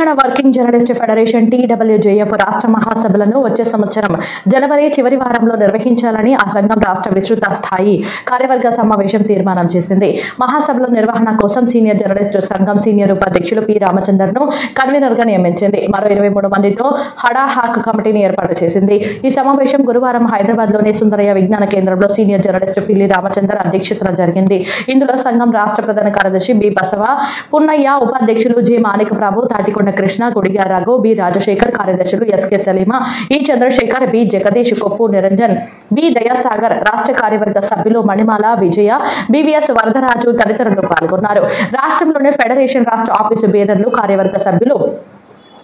Telangana working journalist federation TWJF రాష్ట్ర మహాసభలను వచ్చే సంవత్సరం జనవరి చివరి వారంలో నిర్వహించాలని ఆ సంఘం రాష్ట్ర విస్తృత స్థాయి కార్యవర్గ సమావేశం తీర్మానం చేసింది. మహాసభల నిర్వహణ కోసం సీనియర్ జర్నలిస్ట్ సంఘం సీనియర్ ఉపాధ్యక్షులు P. రామచందర్ను కన్వీనర్ గా నియమించింది. మరో 23 మందితో హడాహాక్ కమిటీని ఏర్పాటు చేసింది. ఈ సమావేశం గురువారం హైదరాబాద్ లోని సుందరయ్య విజ్ఞాన కేంద్రంలో సీనియర్ జర్నలిస్ట్ పిల్లి రామచందర్ అధ్యక్షతన జరిగింది. ఇందులో సంఘం రాష్ట్ర ప్రధాన కార్యదర్శి B. బసవ, పున్నయ్య, ఉపాధ్యక్షులు J. మాణిక ప్రభు, తాటికొండ కృష్ణ, గుడిగా రఘు, B. రాజశేఖర్, కార్యదర్శులు S.K. Salima, E. Chandrasekhar, B. Jagadish, కొప్పు నిరంజన్, B. దయాసాగర్, రాష్ట్ర కార్యవర్గ సభ్యులు మణిమాల, విజయ, BVS వరదరాజు తదితరులు పాల్గొన్నారు. రాష్ట్రంలోని ఫెడరేషన్ రాష్ట్ర ఆఫీసు బేరర్లు, కార్యవర్గ సభ్యులు,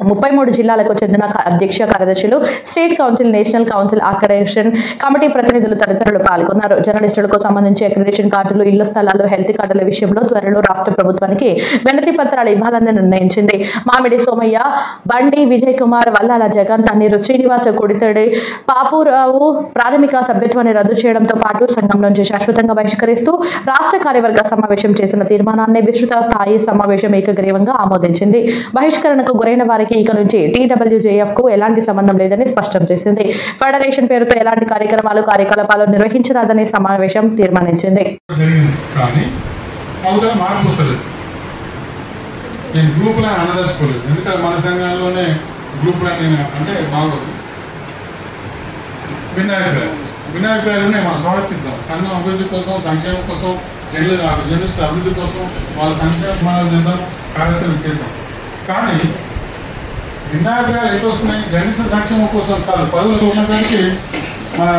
33 జిల్లాలకు చెందిన అధ్యక్ష కార్యదర్శులు, state council, national council accreditation committee ప్రతినిధులు తదితరులు పాల్గొన్నారు. జర్నలిస్టులకు సంబంధించి అక్రిడిటేషన్ కార్డులు, ఇళ్ల స్థలాలు, హెల్త్ కార్డుల విషయంలో త్వరలో రాష్ట్ర ప్రభుత్వానికి వినతి పత్రాలు ఇవ్వాలని నిర్ణయించింది. మామిడి సోమయ్య, బండి విజయ్ కుమార్, వల్లాల జగన్, తన్నీరు శ్రీనివాస, కుడితడి పాపురావు ప్రాథమిక సభ్యత్వాన్ని రద్దు చేయడంతో పాటు సంఘం నుంచి శాశ్వతంగా బహిష్కరిస్తూ రాష్ట్ర కార్యవర్గ సమావేశం చేసిన తీర్మానాన్ని విస్తృత స్థాయి సమావేశం ఏకగ్రీవంగా ఆమోదించింది. బహిష్కరణకు గురైన వారికి ఇక నుంచి TWJF కు ఎలాంటి సంబంధం లేదని స్పష్టం చేసింది. ఫెడరేషన్ పేరుతో ఎలాంటి కార్యకలాపాలు నిర్వహించరాదని సమావేశం తీర్మానించింది. వినాయకులు మనం స్వాగతిద్దాం. సంఘం అభివృద్ధి కోసం, సంక్షేమం కోసం, జర్నలిస్టుల అభివృద్ధి కోసం వాళ్ళ సంక్షేమ చేద్దాం, కార్యాచరణ చేద్దాం. కానీ వినాయకురాలు ఎటు వస్తున్నాయి? జర్నలిస్టుల సంక్షేమం కోసం కాదు, పదవులు ఉన్నదానికి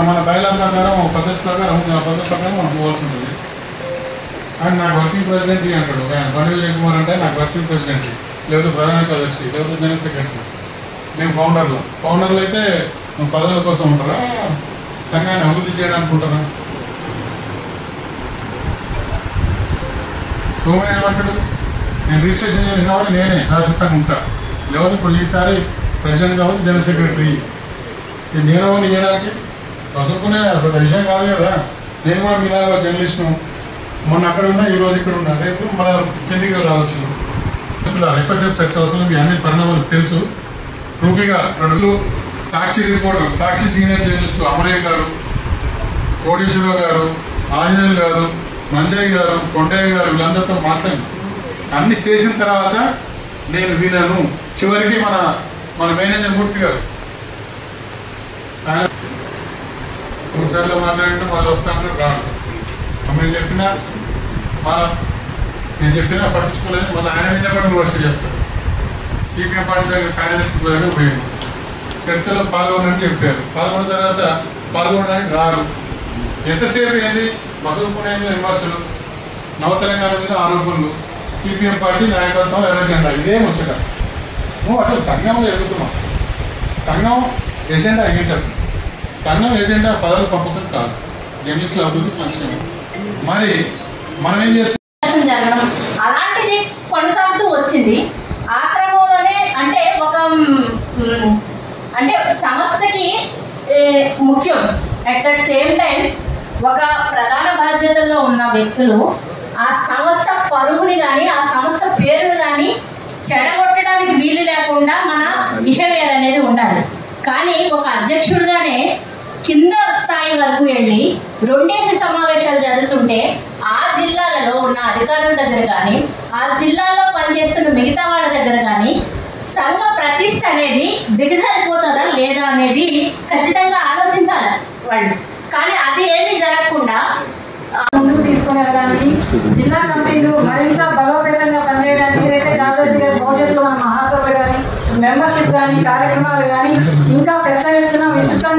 మన బయలా ప్రకారం, పద్ధతి ప్రకారం మనం పోవాల్సి ఉంటుంది. అండ్ నాకు వర్కింగ్ ప్రెసిడెంట్ అంటాడు. బండి చేసుకున్నారు అంటే నాకు వర్కింగ్ ప్రెసిడెంట్, లేకపోతే ప్రధాన కార్యదర్శి, లేకపోతే జనరల్ సెక్రటరీ. మేము ఫౌండర్లు అయితే పదవుల కోసం ఉంటారా, సంఘాన్ని అభివృద్ధి చేయడానికి ఉంటారా? సోమని ఏమంటాడు, నేను రిజిస్ట్రేషన్ చేసిన కాబట్టి నేనే శాశ్వతంగా ఉంటా, లేకపోతే ఇప్పుడు ఈసారి ప్రెసిడెంట్ కాబట్టి జనరల్ సెక్రటరీ. నేను చేయడానికి చదువుకునే ఒక విషయం కాదు కదా. నేను కూడా మీలాగా జర్నలిస్ట్ను, మొన్న అక్కడ ఉన్నా, ఈరోజు ఇక్కడ ఉన్నా, రేపు మన కిందికి రావచ్చు. ఎక్కువసేపు చర్చ అవసరం, మీ అన్ని పరిణామాలు తెలుసు. రూపీగా 2 సాక్షి రిపోర్టర్, సాక్షి సీనియర్ జర్నలిస్టు అమరయ్య గారు, కోటేశ్వరరావు గారు, ఆంజనేయులు గారు, మంజయ్య గారు, కొండయ్య గారు, వీళ్ళందరితో మాట్లాడి అన్ని చేసిన తర్వాత నేను వినను. చివరికి మన మేనేజర్ మూర్తి గారు ఆయన 3 సార్లు మాట్లాడితే వాళ్ళు వస్తాను రాను. నేను చెప్పినా పట్టించుకోలేదు. మళ్ళీ ఆయన మీద కూడా వర్ష చేస్తారు. CPM పార్టీ దగ్గర కార్యదర్శి పోయింది. చర్చలో పాల్గొనని చెప్పారు. పాల్గొన్న తర్వాత పాల్గొనడానికి రారు. ఎంతసేపు ఏంది మధుకునే విమర్శలు, నవ తెలంగాణ మీద ఆరోపణలు, CPM పార్టీ నాయకత్వం ఎర్రజెండా, ఇదే ముచ్చట. నువ్వు అసలు సంఘంలో ఎదుగుతున్నావు. సంఘం ఎజెండా ఏంటి? అసలు సంఘం ఎజెండా పదవులు పంపకం కాదు, జర్నలిస్టుల అభివృద్ధి, సంక్షేమం. మరి మనం ఏం చేస్తున్నాం? అలాంటిది కొనసాగుతూ వచ్చింది. ఆ క్రమంలోనే అంటే సంస్థకి ముఖ్యం, అట్ ద సేమ్ టైం ఒక ప్రధాన బాధ్యతల్లో ఉన్న వ్యక్తులు ఆ సంస్థ పరుగుని కానీ, ఆ సంస్థ పేరును కానీ చెడగొట్టడానికి వీలు లేకుండా మన బిహేవియర్ అనేది ఉండాలి. కానీ ఒక అధ్యక్షుడుగానే కింద స్థాయి వరకు వెళ్ళి 2 సమావేశాలు జరుగుతుంటే ఆ జిల్లాలలో ఉన్న అధికారుల దగ్గర కానీ, ఆ జిల్లాలో పనిచేస్తున్న మిగతా వాళ్ళ దగ్గర కానీ సంఘ ప్రతిష్ట అనేది దిగజారిపోతుందా లేదా అనేది ఖచ్చితంగా ఆలోచించాలి వాళ్ళు. కానీ అది ఏమీ జరగకుండా ముందుకు తీసుకుని వెళ్ళడానికి, జిల్లా కమిటీలు మరింత బలోపేతంగా పనిచేయడానికి ఏదైతే కార్యదర్శి గారి భవిష్యత్తులో మన మహాసభలు కానీ, మెంబర్షిప్ కానీ, కార్యక్రమాలు కానీ ఇంకా పెద్ద ఎత్తున విస్తృతంగా